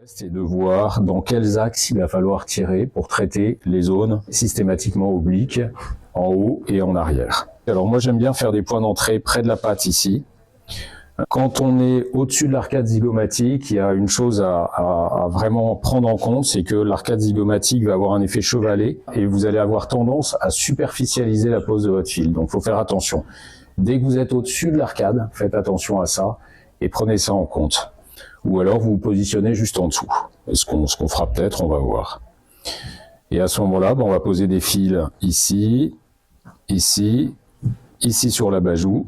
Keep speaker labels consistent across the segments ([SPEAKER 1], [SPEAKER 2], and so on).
[SPEAKER 1] C'est de voir dans quels axes il va falloir tirer pour traiter les zones systématiquement obliques en haut et en arrière. Alors moi j'aime bien faire des points d'entrée près de la patte ici. Quand on est au-dessus de l'arcade zygomatique, il y a une chose à vraiment prendre en compte, c'est que l'arcade zygomatique va avoir un effet chevalet et vous allez avoir tendance à superficialiser la pose de votre fil. Donc il faut faire attention. Dès que vous êtes au-dessus de l'arcade, faites attention à ça et prenez ça en compte. Ou alors vous vous positionnez juste en dessous. Et ce qu'on fera peut-être, on va voir. Et à ce moment-là, on va poser des fils ici, ici, ici sur l'abat-joue.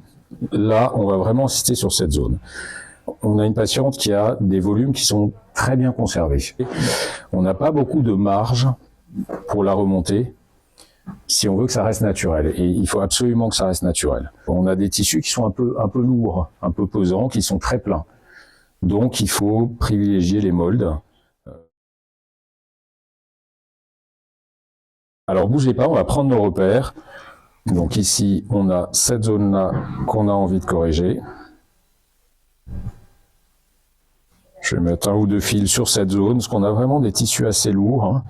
[SPEAKER 1] Là, on va vraiment insister sur cette zone. On a une patiente qui a des volumes qui sont très bien conservés. On n'a pas beaucoup de marge pour la remonter si on veut que ça reste naturel. Et il faut absolument que ça reste naturel. On a des tissus qui sont un peu lourds, un peu pesants, qui sont très pleins. Donc, il faut privilégier les moldes. Alors, bougez pas, on va prendre nos repères. Donc ici, on a cette zone-là qu'on a envie de corriger. Je vais mettre un ou deux fils sur cette zone, parce qu'on a vraiment des tissus assez lourds, hein,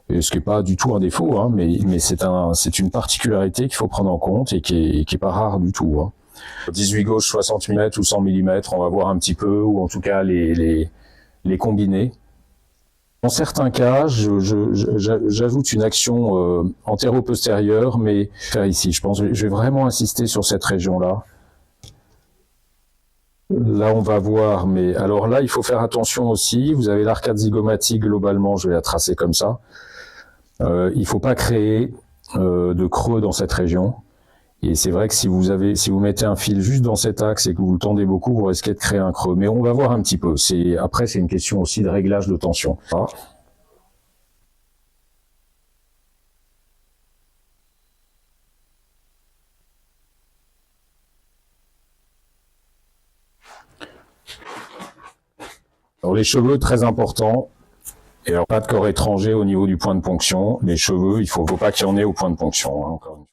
[SPEAKER 1] et ce qui n'est pas du tout un défaut, hein, mais c'est une particularité qu'il faut prendre en compte et qui est pas rare du tout. Hein. 18 gauche, 60 mm ou 100 mm, on va voir un petit peu, ou en tout cas les combiner. Dans certains cas, j'ajoute une action antéro-postérieure, mais faire ici, je pense que je vais vraiment insister sur cette région-là. Là, on va voir, mais alors là, il faut faire attention aussi. Vous avez l'arcade zygomatique, globalement, je vais la tracer comme ça. Il ne faut pas créer de creux dans cette région. Et c'est vrai que si vous mettez un fil juste dans cet axe et que vous le tendez beaucoup, vous risquez de créer un creux. Mais on va voir un petit peu. Après, c'est une question aussi de réglage de tension. Alors les cheveux, très important. Et alors pas de corps étranger au niveau du point de ponction. Les cheveux, il ne faut pas qu'il y en ait au point de ponction. Hein, encore une fois.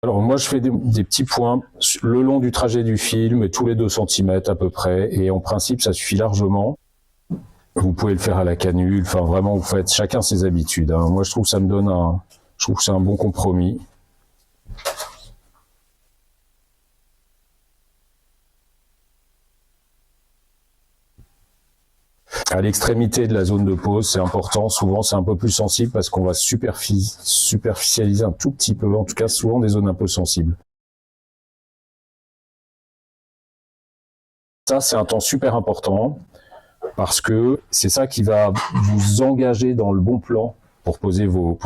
[SPEAKER 1] Alors moi je fais des petits points le long du trajet du film, tous les 2 cm à peu près, et en principe ça suffit largement. Vous pouvez le faire à la canule, enfin vraiment vous faites chacun ses habitudes. Hein. Moi je trouve que ça me donne je trouve que c'est un bon compromis. À l'extrémité de la zone de pose, c'est important, souvent c'est un peu plus sensible parce qu'on va superficialiser un tout petit peu, en tout cas souvent des zones un peu sensibles. Ça c'est un temps super important parce que c'est ça qui va vous engager dans le bon plan pour poser vos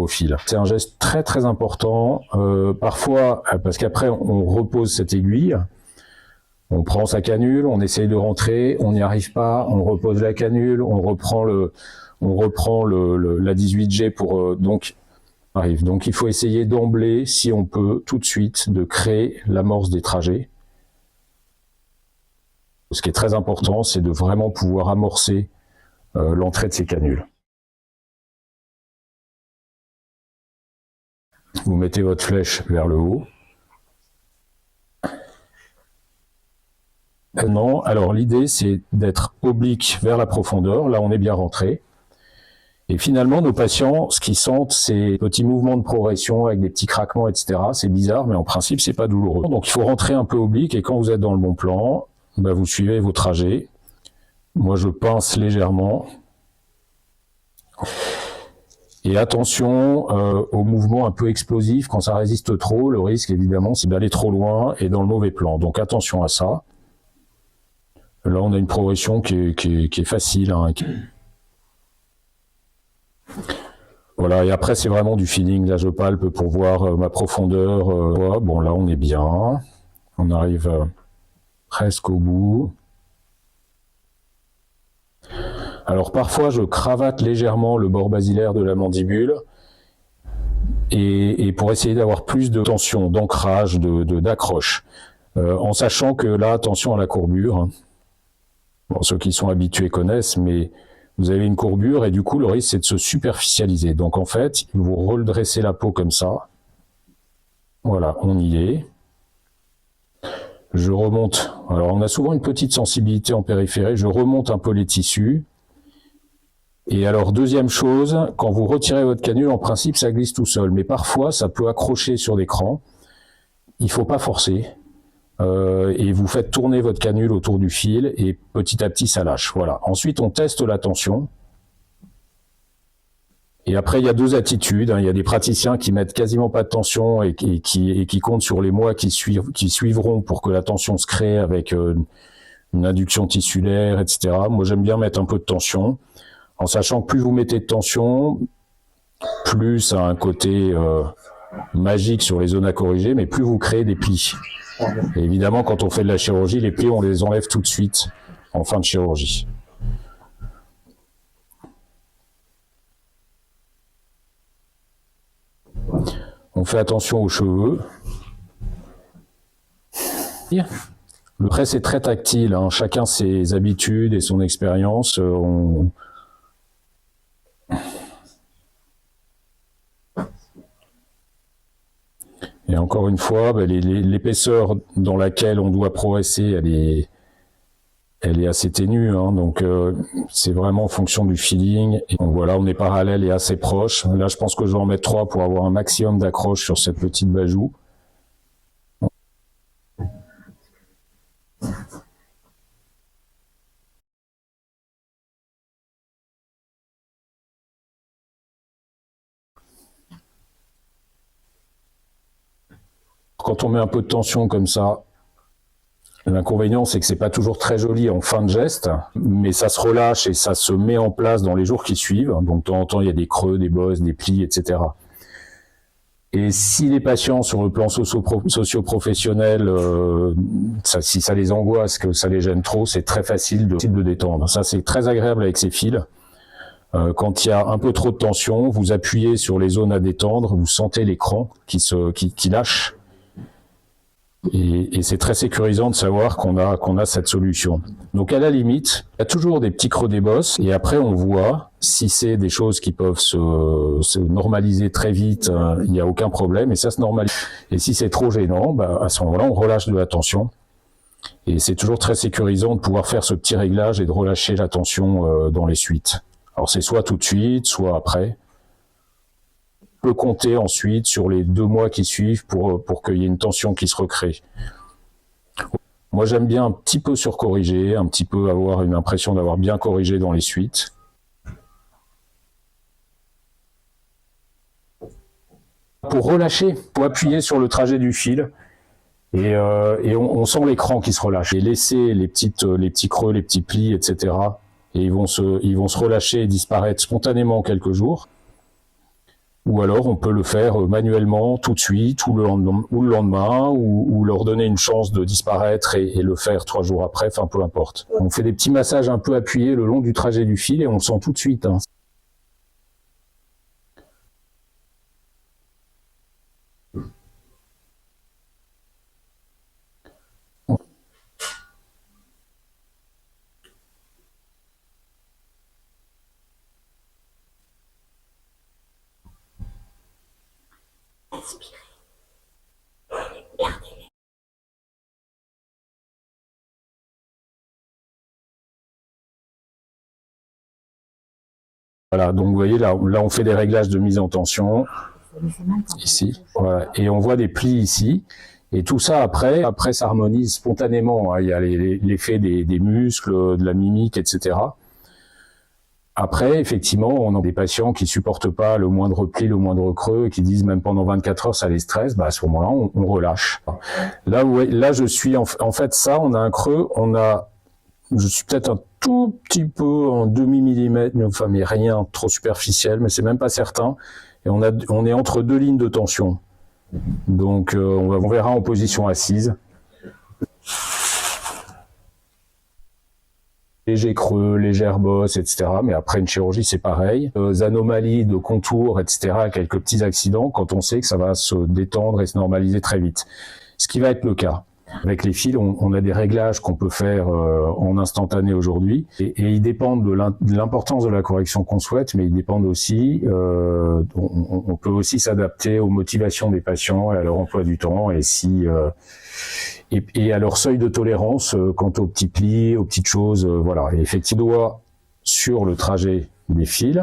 [SPEAKER 1] fils. C'est un geste très très important, parfois parce qu'après on repose cette aiguille. On prend sa canule, on essaye de rentrer, on n'y arrive pas, on repose la canule, on reprend la 18G pour donc arrive. Donc il faut essayer d'emblée, si on peut, tout de suite, de créer l'amorce des trajets. Ce qui est très important, c'est de vraiment pouvoir amorcer l'entrée de ces canules. Vous mettez votre flèche vers le haut. Non, alors l'idée c'est d'être oblique vers la profondeur, là on est bien rentré. Et finalement nos patients, ce qu'ils sentent, c'est petits mouvements de progression avec des petits craquements, etc. C'est bizarre, mais en principe c'est pas douloureux. Donc il faut rentrer un peu oblique et quand vous êtes dans le bon plan, vous suivez vos trajets. Moi je pince légèrement. Et attention aux mouvements un peu explosifs, quand ça résiste trop, le risque évidemment c'est d'aller trop loin et dans le mauvais plan. Donc attention à ça. Là, on a une progression qui est facile. Hein. Voilà, et après, c'est vraiment du feeling. Là, je palpe pour voir ma profondeur. Bon, là, on est bien. On arrive presque au bout. Alors, parfois, je cravate légèrement le bord basilaire de la mandibule. Et pour essayer d'avoir plus de tension, d'ancrage, d'accroche. En sachant que là, attention à la courbure. Hein. Bon, ceux qui sont habitués connaissent, mais vous avez une courbure et du coup, le risque, c'est de se superficialiser. Donc, en fait, vous redressez la peau comme ça. Voilà, on y est. Je remonte. Alors, on a souvent une petite sensibilité en périphérie. Je remonte un peu les tissus. Et alors, deuxième chose, quand vous retirez votre canule, en principe, ça glisse tout seul. Mais parfois, ça peut accrocher sur l'écran. Il ne faut pas forcer. Et vous faites tourner votre canule autour du fil et petit à petit, ça lâche. Voilà. Ensuite, on teste la tension. Et après, il y a deux attitudes. Il y a des praticiens qui mettent quasiment pas de tension et qui comptent sur les mois qui suivront pour que la tension se crée avec une induction tissulaire, etc. Moi, j'aime bien mettre un peu de tension, en sachant que plus vous mettez de tension, plus ça a un côté magique sur les zones à corriger, mais plus vous créez des plis. Et évidemment, quand on fait de la chirurgie, les plis, on les enlève tout de suite en fin de chirurgie. On fait attention aux cheveux. Le presse est très tactile, hein. Chacun ses habitudes et son expérience. Et encore une fois, l'épaisseur dans laquelle on doit progresser, elle est assez ténue, hein, donc c'est vraiment en fonction du feeling. Et donc voilà, on est parallèle et assez proche. Là, je pense que je vais en mettre 3 pour avoir un maximum d'accroche sur cette petite bajoue. Quand on met un peu de tension comme ça, l'inconvénient, c'est que c'est pas toujours très joli en fin de geste, mais ça se relâche et ça se met en place dans les jours qui suivent. Donc, de temps en temps, il y a des creux, des bosses, des plis, etc. Et si les patients, sur le plan socio-professionnel, si ça les angoisse, que ça les gêne trop, c'est très facile de détendre. Ça, c'est très agréable avec ces fils. Quand il y a un peu trop de tension, vous appuyez sur les zones à détendre, vous sentez l'écran qui lâche. Et c'est très sécurisant de savoir qu'on a cette solution. Donc à la limite, il y a toujours des petits creux des bosses et après on voit si c'est des choses qui peuvent se normaliser très vite, il n'y a aucun problème et ça se normalise. Et si c'est trop gênant, à ce moment-là on relâche de la tension. Et c'est toujours très sécurisant de pouvoir faire ce petit réglage et de relâcher la tension dans les suites. Alors c'est soit tout de suite, soit après. On peut compter ensuite sur les 2 mois qui suivent pour qu'il y ait une tension qui se recrée. Moi, j'aime bien un petit peu surcorriger, un petit peu avoir une impression d'avoir bien corrigé dans les suites. Pour relâcher, pour appuyer sur le trajet du fil et on sent l'écran qui se relâche. Et laisser les petits creux, les petits plis, etc. Et ils vont se relâcher et disparaître spontanément en quelques jours. Ou alors on peut le faire manuellement tout de suite, ou le lendemain, ou leur donner une chance de disparaître et le faire 3 jours après, enfin peu importe. On fait des petits massages un peu appuyés le long du trajet du fil et on le sent tout de suite, hein. Voilà, donc vous voyez, là on fait des réglages de mise en tension, ici, voilà, et on voit des plis ici, et tout ça après s'harmonise spontanément, hein. Il y a l'effet des muscles, de la mimique, etc. Après, effectivement, on a des patients qui supportent pas le moindre pli, le moindre creux, et qui disent même pendant 24 heures ça les stresse, à ce moment-là, on relâche. Là, je suis, en fait, ça, on a un creux, je suis peut-être un tout petit peu en demi-millimètre, mais rien trop superficiel, mais c'est même pas certain. Et on est entre 2 lignes de tension. Donc, on verra en position assise. Léger creux, légère bosse, etc. Mais après une chirurgie, c'est pareil. Anomalies de contours, etc. Quelques petits accidents quand on sait que ça va se détendre et se normaliser très vite. Ce qui va être le cas. Avec les fils, on a des réglages qu'on peut faire en instantané aujourd'hui, et ils dépendent de l'importance de la correction qu'on souhaite, mais ils dépendent aussi, on peut aussi s'adapter aux motivations des patients et à leur emploi du temps, et à leur seuil de tolérance quant aux petits plis, aux petites choses, voilà. Et effectivement, sur le trajet des fils,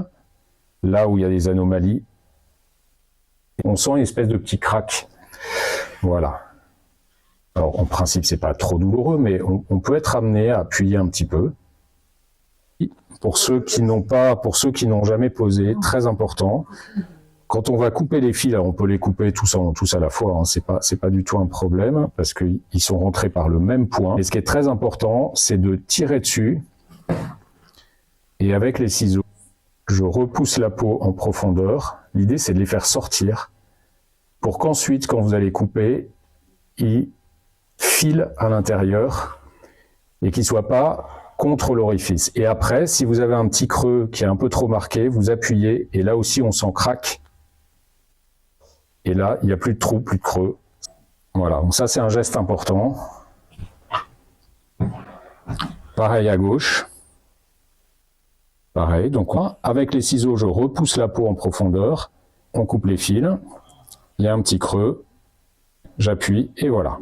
[SPEAKER 1] là où il y a des anomalies, on sent une espèce de petit crack, voilà. Alors, en principe, c'est pas trop douloureux, mais on peut être amené à appuyer un petit peu. Pour ceux qui n'ont jamais posé, très important, quand on va couper les fils, alors on peut les couper tous à la fois, hein, c'est pas du tout un problème, parce qu'ils sont rentrés par le même point. Et ce qui est très important, c'est de tirer dessus, et avec les ciseaux, je repousse la peau en profondeur. L'idée, c'est de les faire sortir, pour qu'ensuite, quand vous allez couper, ils file à l'intérieur et qu'il ne soit pas contre l'orifice. Et après, si vous avez un petit creux qui est un peu trop marqué, vous appuyez et là aussi on sent craque. Et là, il n'y a plus de trou, plus de creux. Voilà, donc ça c'est un geste important. Pareil à gauche. Pareil, donc avec les ciseaux, je repousse la peau en profondeur, on coupe les fils, il y a un petit creux, j'appuie et voilà.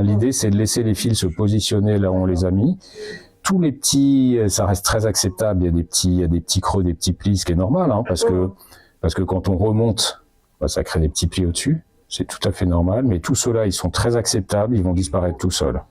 [SPEAKER 1] L'idée, c'est de laisser les fils se positionner là où on les a mis. Tous les petits, ça reste très acceptable. Il y a des petits creux, des petits plis, ce qui est normal, hein, parce que quand on remonte, ça crée des petits plis au-dessus. C'est tout à fait normal. Mais tous ceux-là, ils sont très acceptables. Ils vont disparaître tout seuls.